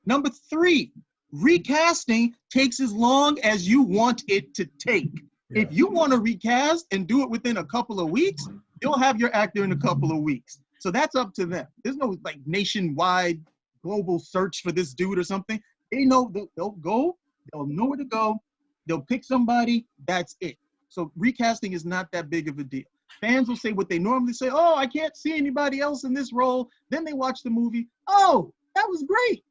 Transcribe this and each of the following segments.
Number three, recasting takes as long as you want it to take. Yeah. If you want to recast and do it within a couple of weeks, you'll have your actor in a couple of weeks. So that's up to them. There's no like nationwide global search for this dude or something. They know they'll go, they'll know where to go, they'll pick somebody, that's it. So recasting is not that big of a deal. Fans will say what they normally say, oh, I can't see anybody else in this role. Then they watch the movie, oh, that was great.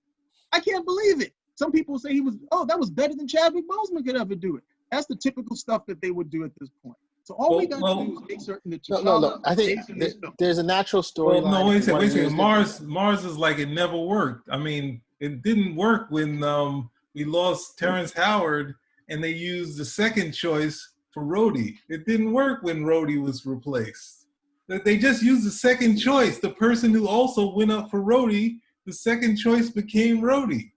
I can't believe it. Some people say that was better than Chadwick Boseman could ever do it. That's the typical stuff that they would do at this point. So all we got to do is make certain that no. I think there's a natural storyline. No, wait a second. Mars is like it never worked. I mean, it didn't work when we lost Terrence Howard and they used the second choice for Rhodey. It didn't work when Rhodey was replaced. They just used the second choice. The person who also went up for Rhodey, the second choice became Rhodey.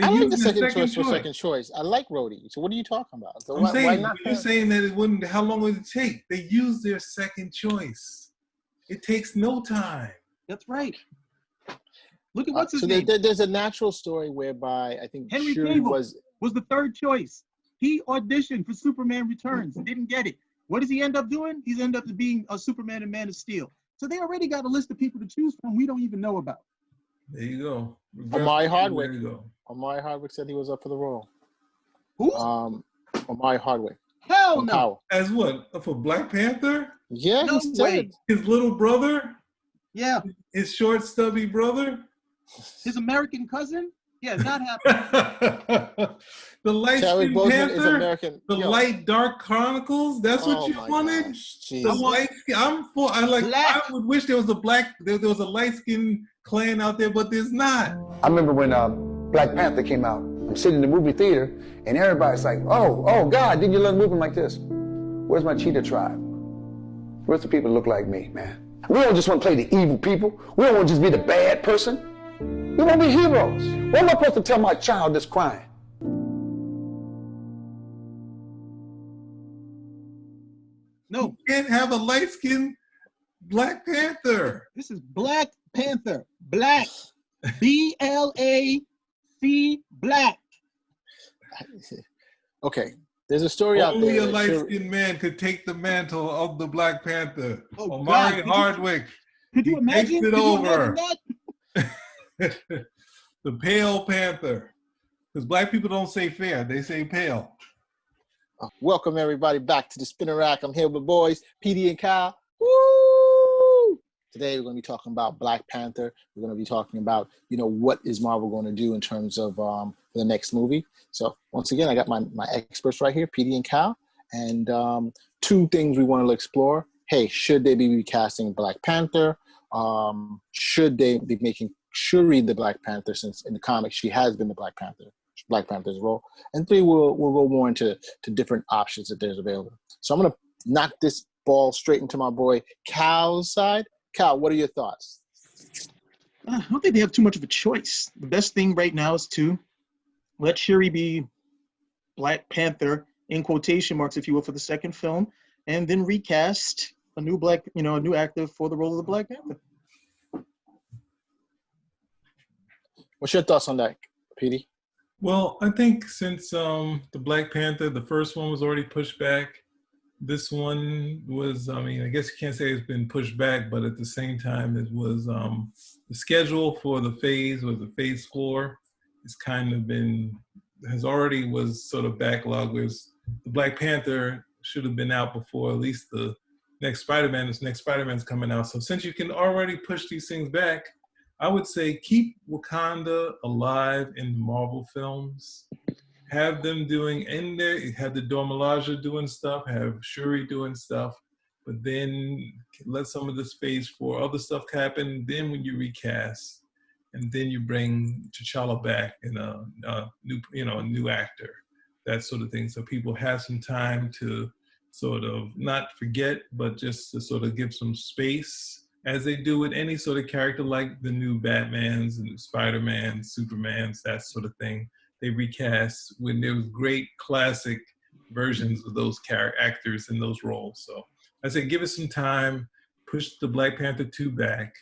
I like the second choice for second choice. I like Rhodey. So what are you talking about? So you're saying that it wouldn't. How long would it take? They used their second choice. It takes no time. That's right. Look at what's his name. There's a natural story whereby I think Henry Shuri Cavill was the third choice. He auditioned for Superman Returns, didn't get it. What does he end up doing? He's ended up being a Superman and Man of Steel. So they already got a list of people to choose from we don't even know about. There you go. Omari Hardwick. There you go. Omari Hardwick said he was up for the role. Who? Omari Hardwick. Hell no. Power. As what? For Black Panther? Yeah, no way. His little brother? Yeah. His short, stubby brother? His American cousin? Yeah, not happening. The light-skinned Panther? Light Dark Chronicles? That's what you wanted? I would wish there was a light-skinned clan out there, but there's not. I remember when Black Panther came out. I'm sitting in the movie theater, and everybody's like, oh God, didn't you learn moving like this? Where's my cheetah tribe? Where's the people that look like me, man? We don't just want to play the evil people. We don't want to just be the bad person. We want to be heroes. What am I supposed to tell my child that's crying? No. You can't have a light-skinned Black Panther. This is Black Panther. Black. B-L-A-C, Black. Okay. There's a story out there. Only a light-skinned man could take the mantle of the Black Panther. Oh, Omari Hardwick. Could you imagine? Takes it over. The Pale Panther. Because Black people don't say fair, they say pale. Welcome everybody back to the Spinner Rack. I'm here with boys, PD and Kyle. Woo! Today we're going to be talking about Black Panther. We're going to be talking about, what is Marvel going to do in terms of the next movie. So once again, I got my experts right here, PD and Kyle. And two things we want to explore. Hey, should they be recasting Black Panther? Should they be making Shuri the Black Panther, since in the comics she has been the Black Panther's role? And three, we'll go more into different options that there's available. So I'm going to knock this ball straight into my boy Cal's side. Cal, what are your thoughts? I don't think they have too much of a choice. The best thing right now is to let Shuri be Black Panther, in quotation marks, if you will, for the second film, and then recast a new new actor for the role of the Black Panther. What's your thoughts on that, PD? Well, I think since the Black Panther, the first one was already pushed back, this one was, I guess you can't say it's been pushed back, but at the same time, it was the schedule for the phase phase 4 has kind of was sort of backlogged, whereas the Black Panther should have been out before at least the next Spider-Man. This next Spider-Man's coming out. So since you can already push these things back, I would say keep Wakanda alive in the Marvel films. Have them doing in there, have the Dora Milaje doing stuff, have Shuri doing stuff, but then let some of this phase 4 other stuff happen. Then when you recast, and then you bring T'Challa back in a new actor, that sort of thing. So people have some time to sort of not forget, but just to sort of give some space, as they do with any sort of character like the new Batmans and Spider-Man, Supermans, that sort of thing. They recast when there was great classic versions of those actors in those roles. So I say give it some time, push the Black Panther 2 back,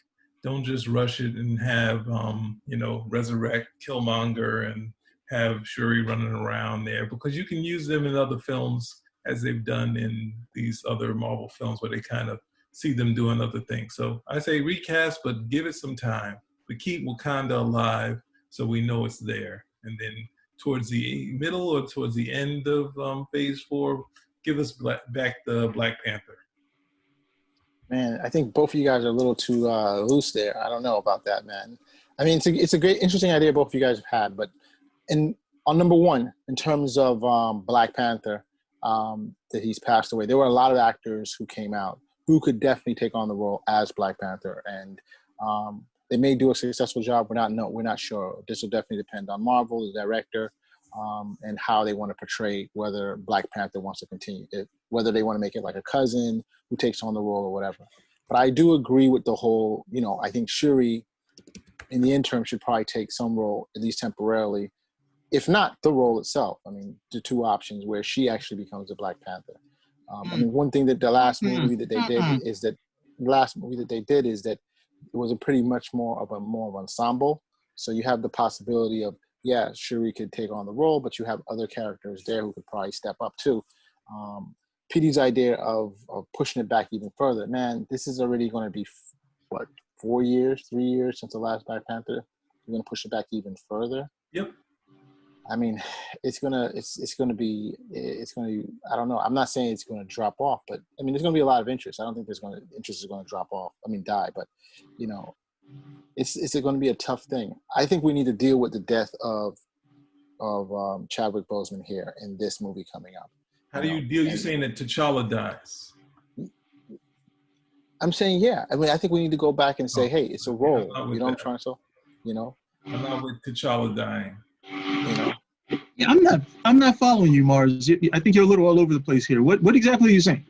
don't just rush it and have, resurrect Killmonger and have Shuri running around there, because you can use them in other films as they've done in these other Marvel films where they kind of see them doing other things. So I say recast, but give it some time. But keep Wakanda alive so we know it's there. And then towards the middle or towards the end of phase 4, give us back the Black Panther. Man, I think both of you guys are a little too loose there. I don't know about that, man. I mean, it's a great, interesting idea both of you guys have had. But on number one, in terms of Black Panther, that he's passed away, there were a lot of actors who came out who could definitely take on the role as Black Panther, and they may do a successful job. We're not sure. This will definitely depend on Marvel, the director, and how they want to portray whether Black Panther wants to continue it, whether they want to make it like a cousin who takes on the role or whatever. But I do agree with the whole, I think Shuri in the interim should probably take some role, at least temporarily, if not the role itself. I mean, the two options where she actually becomes a Black Panther. I mean, one thing that the last movie that they did is that it was a pretty much more of an ensemble. So you have the possibility of, yeah, Shuri could take on the role, but you have other characters there who could probably step up too. PD's idea of pushing it back even further, man, this is already going to be, 3 years since the last Black Panther. You're going to push it back even further. Yep. I mean, it's gonna be, I don't know. I'm not saying it's gonna drop off, but I mean, there's gonna be a lot of interest. I don't think interest is gonna drop off. I mean, die, but it's gonna be a tough thing. I think we need to deal with the death of Chadwick Boseman here in this movie coming up. How do you deal? You're saying that T'Challa dies? I'm saying, yeah. I mean, I think we need to go back and say, hey, it's a role. You know what I'm trying to say? I'm not with T'Challa dying. Yeah, I'm not following you, Mars. I think you're a little all over the place here. What exactly are you saying?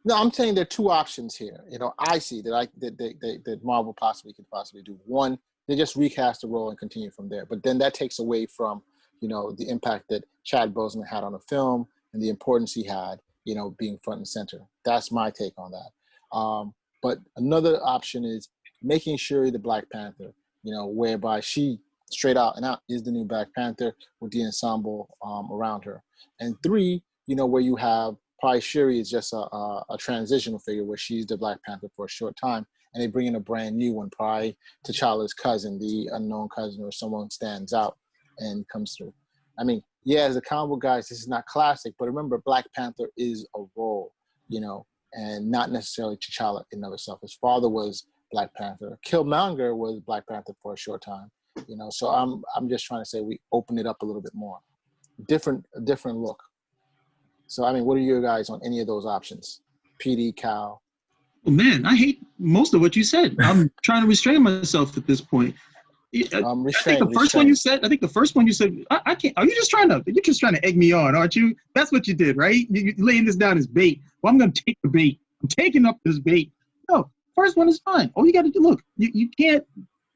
No, I'm saying there are two options here. I see that Marvel could possibly do. One, they just recast the role and continue from there. But then that takes away from, the impact that Chad Boseman had on the film and the importance he had, being front and center. That's my take on that. But another option is making Shuri the Black Panther, whereby she straight out and out is the new Black Panther with the ensemble around her. And 3, where you have probably Shuri is just a transitional figure where she's the Black Panther for a short time, and they bring in a brand new one, probably T'Challa's cousin, the unknown cousin, or someone stands out and comes through. I mean, yeah, as a comic book guys, this is not classic, but remember, Black Panther is a role, and not necessarily T'Challa in and of itself. His father was Black Panther. Killmonger was Black Panther for a short time. So I'm just trying to say we open it up a little bit more, a different look. So I mean, what are your guys on any of those options? PD, Cal. Well, man, I hate most of what you said. I'm trying to restrain myself at this point. I think the first one you said, I can't. You're just trying to egg me on, aren't you? That's what you did, right? You're laying this down as bait. Well, I'm going to take the bait. I'm taking up this bait. No, first one is fine. All you got to do, look, you can't.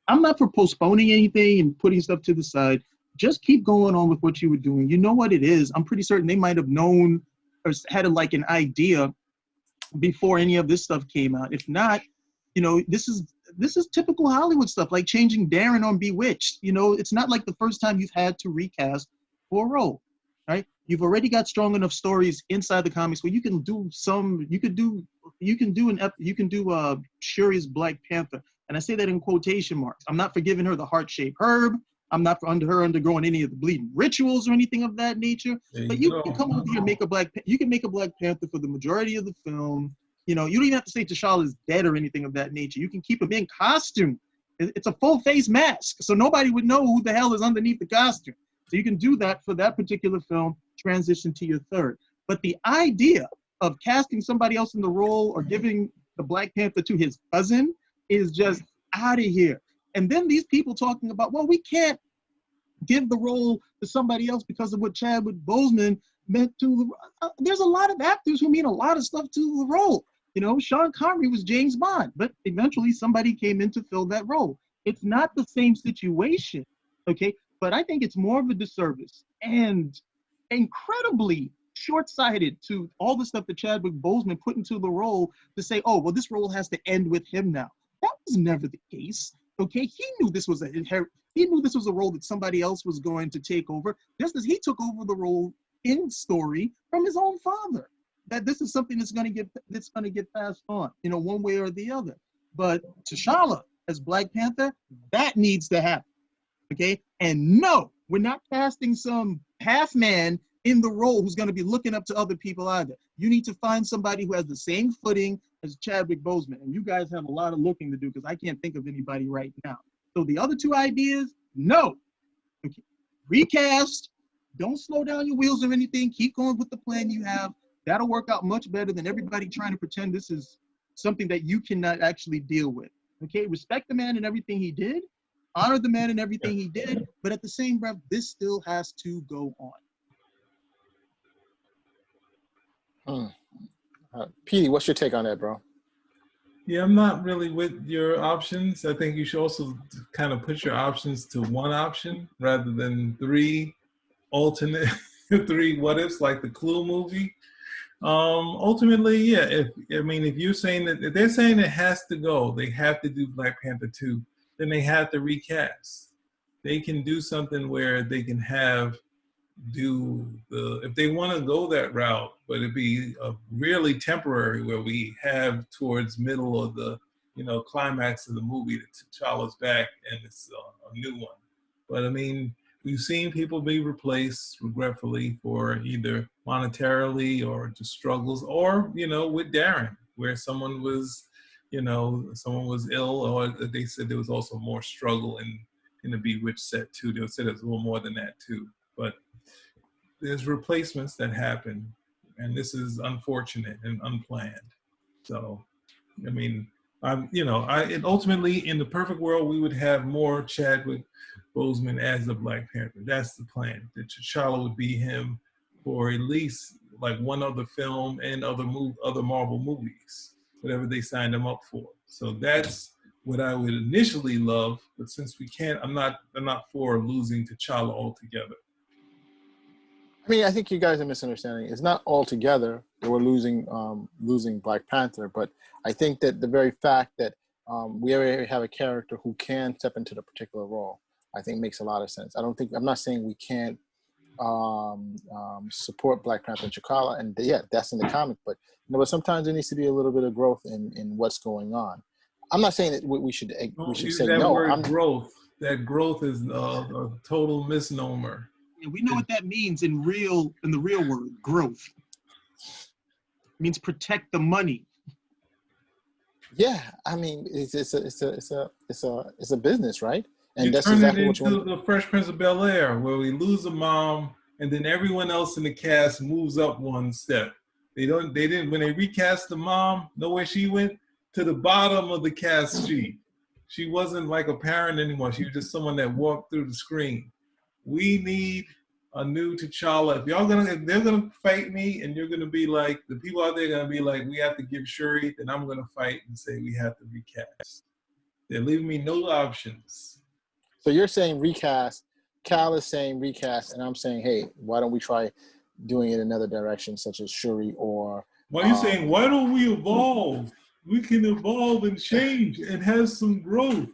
I'm not for postponing anything and putting stuff to the side. Just keep going on with what you were doing. You know what it is. I'm pretty certain they might have known or had an idea before any of this stuff came out. If not, this is typical Hollywood stuff, like changing Darren on Bewitched. It's not like the first time you've had to recast for a role, right? You've already got strong enough stories inside the comics where you can do Shuri's Black Panther. And I say that in quotation marks. I'm not for giving her the heart-shaped herb. I'm not for her undergoing any of the bleeding rituals or anything of that nature. But you can come over here and make a Black Panther for the majority of the film. You don't even have to say T'Challa is dead or anything of that nature. You can keep him in costume. It's a full face mask, so nobody would know who the hell is underneath the costume. So you can do that for that particular film, transition to your third. But the idea of casting somebody else in the role or giving the Black Panther to his cousin is just out of here. And then these people talking about, well, we can't give the role to somebody else because of what Chadwick Boseman meant to there's a lot of actors who mean a lot of stuff to the role. Sean Connery was James Bond, but eventually somebody came in to fill that role. It's not the same situation, okay? But I think it's more of a disservice and incredibly short-sighted to all the stuff that Chadwick Boseman put into the role to say, oh, well, this role has to end with him now. was never the case. Okay, he knew this was he knew this was a role that somebody else was going to take over, just as he took over the role in story from his own father. That this is something that's going to get passed on, you know, one way or the other. But T'Challa as Black Panther, that needs to happen. Okay, and no, we're not casting some half man in the role who's going to be looking up to other people either. You need to find somebody who has the same footing as Chadwick Boseman, and you guys have a lot of looking to do because I can't think of anybody right now. So the other two ideas, no. Okay. Recast. Don't slow down your wheels or anything. Keep going with the plan you have. That'll work out much better than everybody trying to pretend this is something that you cannot actually deal with. Okay, respect the man and everything he did. Honor the man and everything he did. But at the same breath, this still has to go on. Petey, what's your take on that, bro? Yeah, I'm not really with your options. I think you should also kind of put your options to one option rather than three alternate, three what ifs like the Clue movie. Ultimately, yeah, if you're saying that, if they're saying it has to go, they have to do Black Panther 2, then they have to recast. They can do something where they can if they want to go that route, but it'd be really temporary where we have towards middle of the, climax of the movie that T'Challa's back and it's a new one. But I mean, we've seen people be replaced regretfully for either monetarily or just struggles, or, with Darren, where someone was ill, or they said there was also more struggle in the Bewitched set too. They said there's a little more than that too. But there's replacements that happen, and this is unfortunate and unplanned. So, I mean, ultimately, in the perfect world, we would have more Chadwick Boseman as the Black Panther. That's the plan. That T'Challa would be him for at least like one other film and other Marvel movies, whatever they signed him up for. So that's what I would initially love. But since we can't, I'm not for losing T'Challa altogether. I mean, I think you guys are misunderstanding. It's not altogether that we're losing Black Panther, but I think that the very fact that we already have a character who can step into the particular role, I think makes a lot of sense. I'm not saying we can't support Black Panther and T'Challa, and yeah, that's in the comic, but but sometimes there needs to be a little bit of growth in what's going on. I'm not saying that we should say that no. Word growth. That growth is a total misnomer. Yeah, we know what that means in the real world, growth. It means protect the money. Yeah, I mean, it's a business, right? And that's exactly what you want. The Fresh Prince of Bel-Air, where we lose a mom, and then everyone else in the cast moves up one step. They didn't when they recast the mom, know where she went? To the bottom of the cast sheet. She wasn't like a parent anymore. She was just someone that walked through the screen. We need a new T'Challa. If they're gonna fight me, and you're gonna be like, the people out there are gonna be like, we have to give Shuri, then I'm gonna fight and say we have to recast. They're leaving me no options. So you're saying recast, Cal is saying recast, and I'm saying, hey, why don't we try doing it another direction, such as Shuri or... Why are you saying, why don't we evolve? We can evolve and change and have some growth.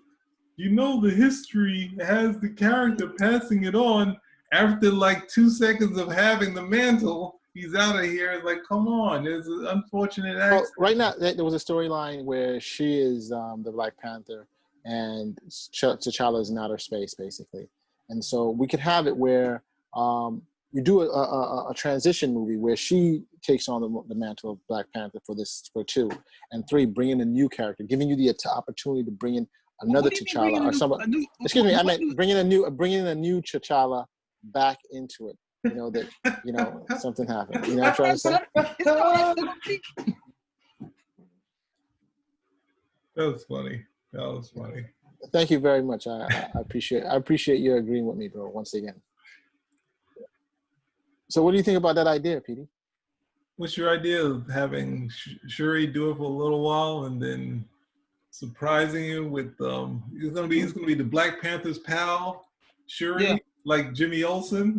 The history has the character passing it on. After like 2 seconds of having the mantle, he's out of here. It's like, come on, there's an unfortunate accident. Well, right now, there was a storyline where she is the Black Panther and T'Challa is in outer space, basically. And so we could have it where you do a transition movie where she takes on the mantle of Black Panther for 2, and 3, bring in a new character, giving you the opportunity to bring in another T'Challa or somebody. Excuse me, I meant bringing in a new T'Challa back into it. Something happened. You know what I'm trying to say? That was funny. Thank you very much. I appreciate your agreeing with me, bro. Once again. So, what do you think about that idea, Petey? What's your idea of having Shuri do it for a little while and then surprising you with he's gonna be the Black Panther's pal, Shuri, like Jimmy Olsen?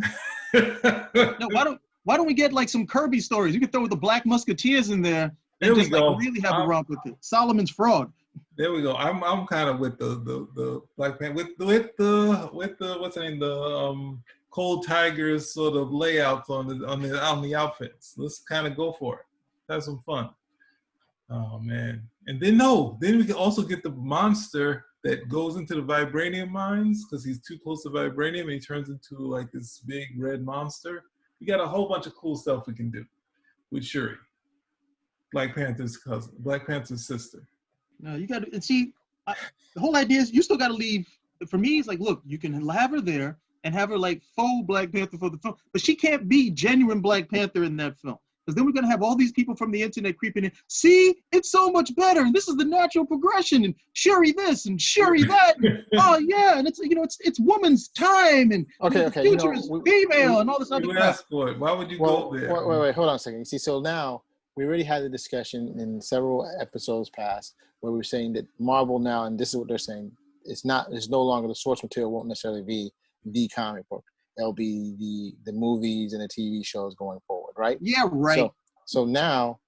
No, why don't we get like some Kirby stories? You could throw the Black Musketeers in there and just like really have a romp with it. Solomon's Frog. There we go. I'm kind of with the Black Panther with the what's the name, the Cold Tigers sort of layouts on the outfits. Let's kind of go for it. Have some fun. Oh man. And then we can also get the monster that goes into the vibranium mines because he's too close to vibranium and he turns into like this big red monster. We got a whole bunch of cool stuff we can do with Shuri, Black Panther's cousin, Black Panther's sister. No, you got to, and see, the whole idea is you still got to leave. For me, it's like, look, you can have her there and have her like faux Black Panther for the film, but she can't be genuine Black Panther in that film. Because then we're going to have all these people from the internet creeping in. See, it's so much better. And this is the natural progression. And Shuri this and Shuri that. Oh, yeah. And it's, it's woman's time. And the future is female and all this other stuff. Why would you go there? Wait, hold on a second. You see, so now we already had a discussion in several episodes past where we were saying that Marvel now, and this is what they're saying, it's no longer the source material won't necessarily be the comic book. It'll be the movies and the TV shows going forward, right? Yeah, right. So now,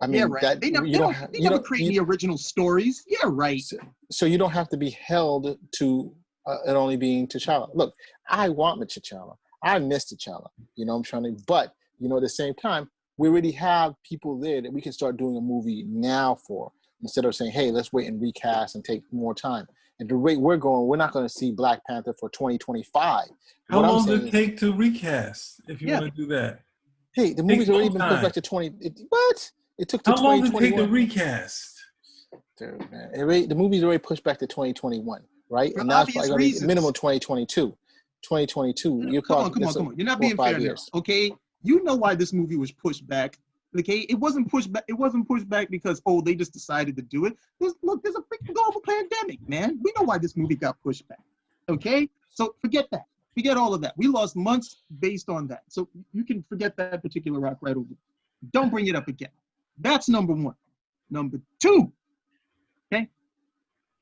I mean, yeah, right. They never create any original stories. Yeah, right. So you don't have to be held to it only being T'Challa. Look, I want T'Challa. I miss T'Challa. You know, I'm trying to, but at the same time, we already have people there that we can start doing a movie now for, instead of saying, hey, let's wait and recast and take more time. At the rate we're going, we're not going to see Black Panther for 2025. How long does it take to recast if you want to do that? Hey, the movie's already been pushed back to 20. What? It took to 2021. How long did it take to recast? Dude, man. The movie's already pushed back to 2021, right? For and now it's obvious probably reasons. minimum 2022. 2022. You're come on. You're not being fair here, okay? You know why this movie was pushed back. Okay, it wasn't pushed back. It wasn't pushed back because they just decided to do it. There's a freaking global pandemic, man. We know why this movie got pushed back. Okay, so forget that. Forget all of that. We lost months based on that. So you can forget that particular rock right over. Don't bring it up again. That's number one. Number two. Okay,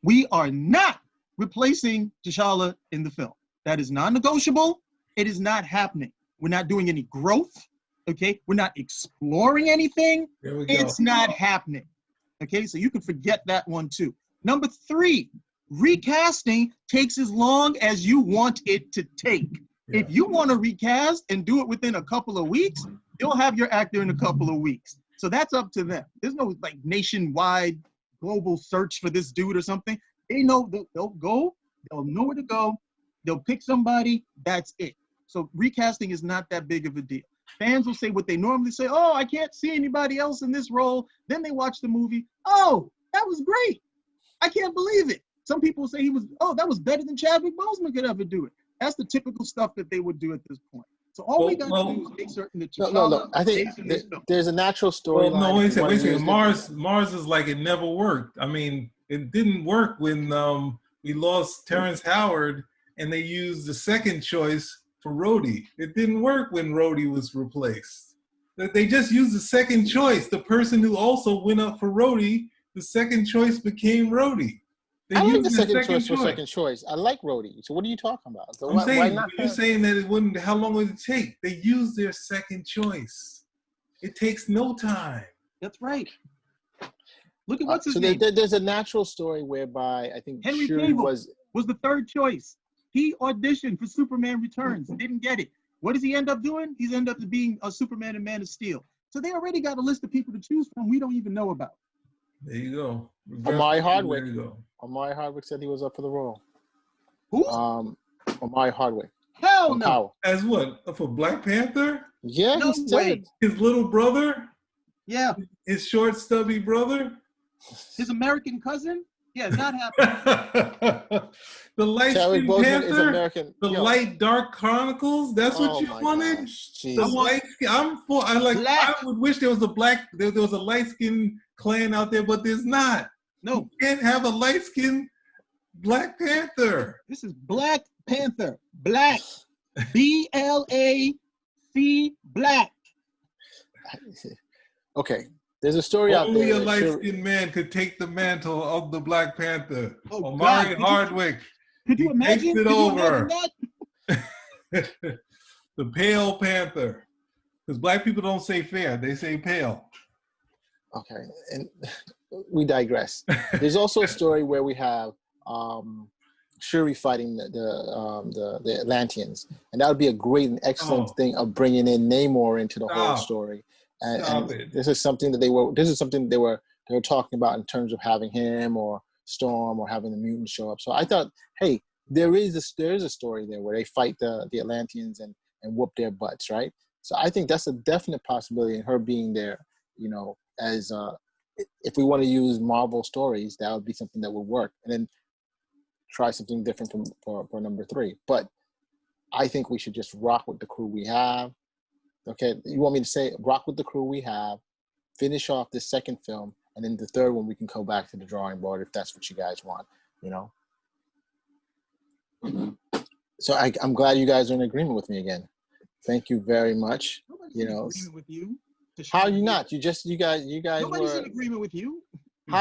we are not replacing T'Challa in the film. That is non-negotiable. It is not happening. We're not doing any growth. Okay, we're not exploring anything. There we go. It's not happening. Okay, so you can forget that one too. Number three, recasting takes as long as you want it to take. Yeah. If you want to recast and do it within a couple of weeks, you'll have your actor in a couple of weeks. So that's up to them. There's no like nationwide global search for this dude or something. They know they'll go, they'll know where to go, they'll pick somebody, that's it. So recasting is not that big of a deal. Fans will say what they normally say, oh, I can't see anybody else in this role. Then they watch the movie, oh, that was great. I can't believe it. Some people say that was better than Chadwick Boseman could ever do it. That's the typical stuff that they would do at this point. So all we got to do is make certain that no. I think there's a natural storyline. No, wait a second. Mars is like it never worked. I mean, it didn't work when we lost Terrence Howard and they used the second choice for Rhodey. It didn't work when Rhodey was replaced. They just used the second choice. The person who also went up for Rhodey, the second choice became Rhodey. I like the second choice for second choice. I like Rhodey. So what are you talking about? So you're saying that it wouldn't. How long would it take? They used their second choice. It takes no time. That's right. Look at what's his name. There's a natural story whereby I think Henry Shuri Cavill was the third choice. He auditioned for Superman Returns, didn't get it. What does he end up doing? He's end up being a Superman and Man of Steel. So they already got a list of people to choose from we don't even know about. There you go. Omari Hardwick. There you go. Omari Hardwick said he was up for the role. Who? Omari Hardwick. Hell no. Power. As what? For Black Panther? Yeah, no way. His little brother? Yeah. His short, stubby brother? His American cousin? Yeah, not happening. The light-skinned Panther? American. The light dark chronicles? That's what you wanted? The light skin. I would wish there was a light-skinned clan out there, but there's not. No. You can't have a light-skinned Black Panther. This is Black Panther. Black. B-L-A-C Black. Okay. There's a story out there. Only a light-skinned man could take the mantle of the Black Panther. Oh, Omari Hardwick. Could you imagine? Takes it over. That? The Pale Panther. Because Black people don't say fair. They say pale. Okay. And we digress. There's also a story where we have Shuri fighting the Atlanteans, and that would be a great and excellent thing of bringing in Namor into the whole story. And this is something that they were talking about in terms of having him or Storm or having the mutants show up. So I thought, hey, there is a story there where they fight the Atlanteans and whoop their butts, right? So I think that's a definite possibility, and her being there, you know, as if we want to use Marvel stories, that would be something that would work. And then try something different for number 3. But I think we should just rock with the crew we have. Okay, you want me to say rock with the crew we have, finish off this second film, and then the third one we can go back to the drawing board if that's what you guys want, you know? So I'm glad you guys are in agreement with me again. Thank you very much. Nobody's You in know, agreement with you. how are you not? You guys Nobody's were. in agreement with you. We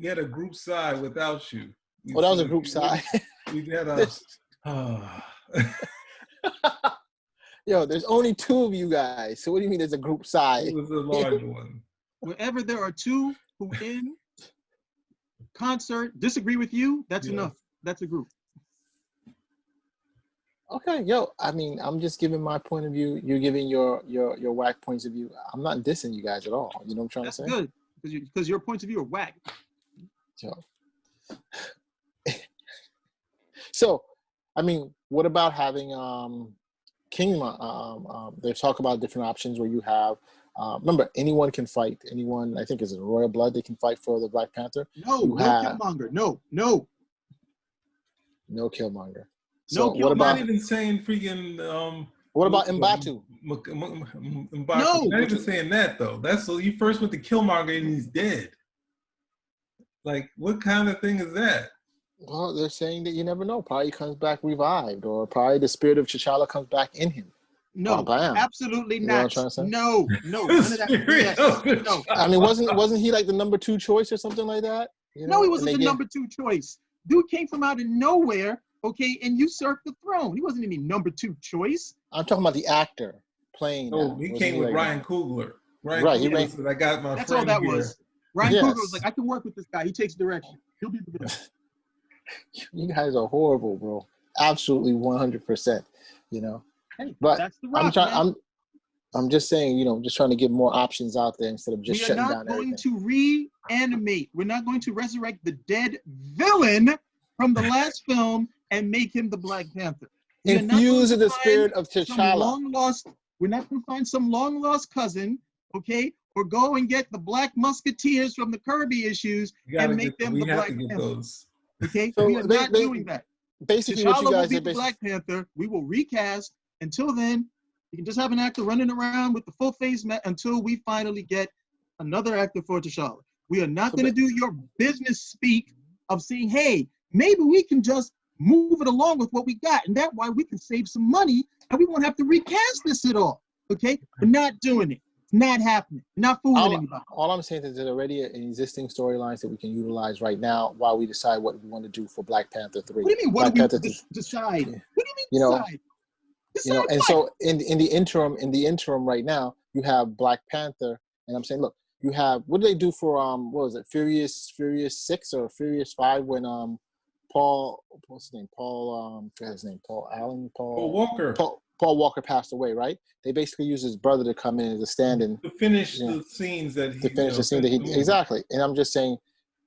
had a group side without you. Oh, that was a group side. We had a. Yo, there's only 2 of you guys. So what do you mean there's a group side? It was a large one. Wherever there are 2 who in concert disagree with you, that's enough. That's a group. Okay, yo, I mean, I'm just giving my point of view. You're giving your whack points of view. I'm not dissing you guys at all. You know what I'm trying to say? That's good, because your points of view are whack. So, I mean, what about having Kingdom? They talk about different options where you have. Remember, anyone can fight. Anyone, I think, is it Royal Blood? They can fight for the Black Panther. No Killmonger. No. No Killmonger. So no, what about? Not even saying freaking. What about M'Batu? No, not even saying that though. That's so you first went to Killmonger and he's dead. Like, what kind of thing is that? Well, they're saying that you never know. Probably he comes back revived, or probably the spirit of T'Challa comes back in him. No, absolutely not. You know what I'm trying to say? No, none of that. No. I mean, wasn't he like the number 2 choice or something like that? You know? No, he wasn't the number 2 choice. Dude came from out of nowhere, okay, and usurped the throne. He wasn't any number 2 choice. I'm talking about the actor playing. Oh, he came with Ryan Coogler. Right, Coogler said, I got my That's friend all that here. was. Ryan Coogler was like, I can work with this guy. He takes direction. He'll be the best. You guys are horrible, bro. Absolutely 100%. You know. Hey, but that's the rock, I'm just saying, you know, just trying to get more options out there instead of just shutting down everything. We are not going to reanimate. We're not going to resurrect the dead villain from the last film and make him the Black Panther. Infuse the spirit of T'Challa. We're not going to find some long lost cousin, okay, or go and get the Black Musketeers from the Kirby issues and make them the Black Panther. Okay, so we are not doing that. Basically, T'Challa what you guys will be the Black Panther. We will recast. Until then, you can just have an actor running around with the full face until we finally get another actor for T'Challa. We are not going to do your business speak of saying, hey, maybe we can just move it along with what we got, and that way we can save some money and we won't have to recast this at all. Okay, we're not doing it. It's not happening. We're not fooling anybody. All I'm saying is there's already an existing storylines that we can utilize right now while we decide what we want to do for Black Panther 3. What do you mean? What do we decide? What do you mean decide? You know, and so in the interim right now, you have Black Panther, and I'm saying, look, you have, what did they do for what was it, Furious 6 or Furious 5 when Paul Walker passed away, right? They basically used his brother to come in as a stand-in to finish the scenes that he exactly. And I'm just saying,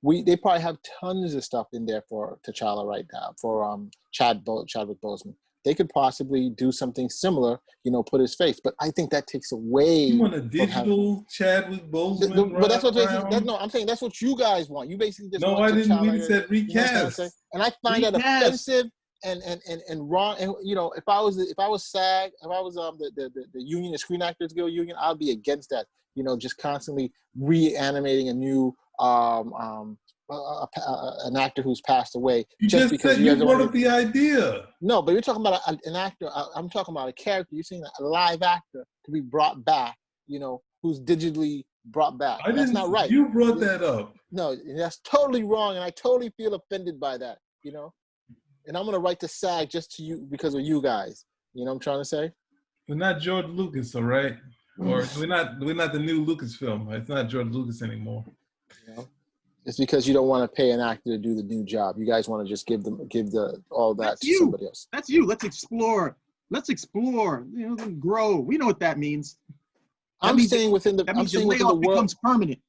they probably have tons of stuff in there for T'Challa right now, for Chadwick Boseman. They could possibly do something similar, you know, put his face. But I think that takes away. You want a digital Chadwick Boseman? But that's what no, I'm saying that's what you guys want. You basically just want I didn't. We said recast. You know and I find that offensive and wrong. And you know, if I was SAG, if I was the union, the Screen Actors Guild union, I'd be against that. You know, just constantly reanimating a new an actor who's passed away. You just because you brought up the idea. No, but you're talking about an actor. I'm talking about a character. You're saying a live actor to be brought back, you know, who's digitally brought back. That's not right. You brought that up. No, that's totally wrong, and I totally feel offended by that, you know. And I'm going to write to SAG just to you because of you guys. You know what I'm trying to say? We're not George Lucas, all right? Or we're not the new Lucasfilm. It's not George Lucas anymore. You know, it's because you don't want to pay an actor to do the new job. You guys want to just give all that to somebody else. That's you. Let's explore. You know, grow. We know what that means. I'm staying within the world. Becomes permanent.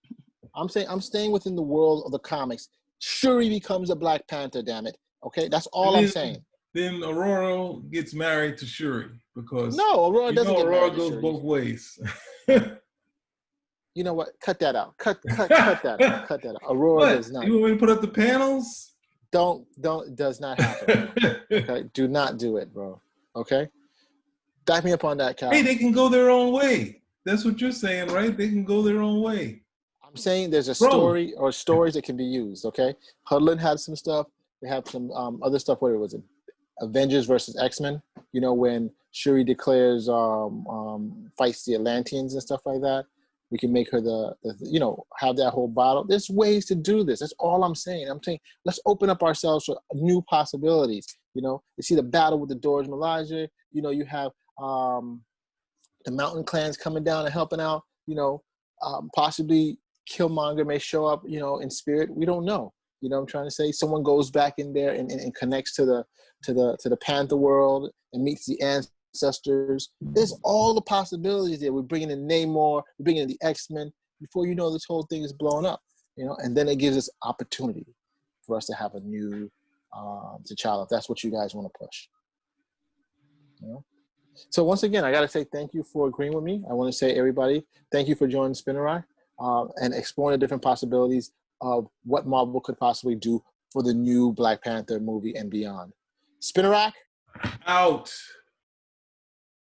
I'm staying within the world of the comics. Shuri becomes a Black Panther. Damn it. Okay, that's all I'm saying. Then Aurora gets married to Shuri because Aurora doesn't get married. Aurora goes both ways. You know what? Cut that out. Cut that out. Cut that out. Aurora does not. You want me to put up the panels? Does not happen. Okay, do not do it, bro. Okay, back me up on that, Cal. Hey, they can go their own way. That's what you're saying, right? They can go their own way. I'm saying there's a story or stories that can be used. Okay, Hudlin had some stuff. They have some other stuff. What was it? Avengers versus X-Men. You know, when Shuri declares fights the Atlanteans and stuff like that. We can make her have that whole battle. There's ways to do this. That's all I'm saying. I'm saying let's open up ourselves for new possibilities. You know, you see the battle with the Doors Milaje. You know, you have the Mountain Clans coming down and helping out. You know, possibly Killmonger may show up. You know, in spirit. We don't know. You know what I'm trying to say? Someone goes back in there and connects to the Panther world and meets the ancestors. There's all the possibilities there. We're bringing in Namor, we're bringing in the X-Men. Before you know, this whole thing is blowing up, you know, and then it gives us opportunity for us to have a new T'Challa, if that's what you guys want to push. You know? So once again, I got to say thank you for agreeing with me. I want to say, everybody, thank you for joining Spinner Rack and exploring the different possibilities of what Marvel could possibly do for the new Black Panther movie and beyond. Spinner Rack? Out.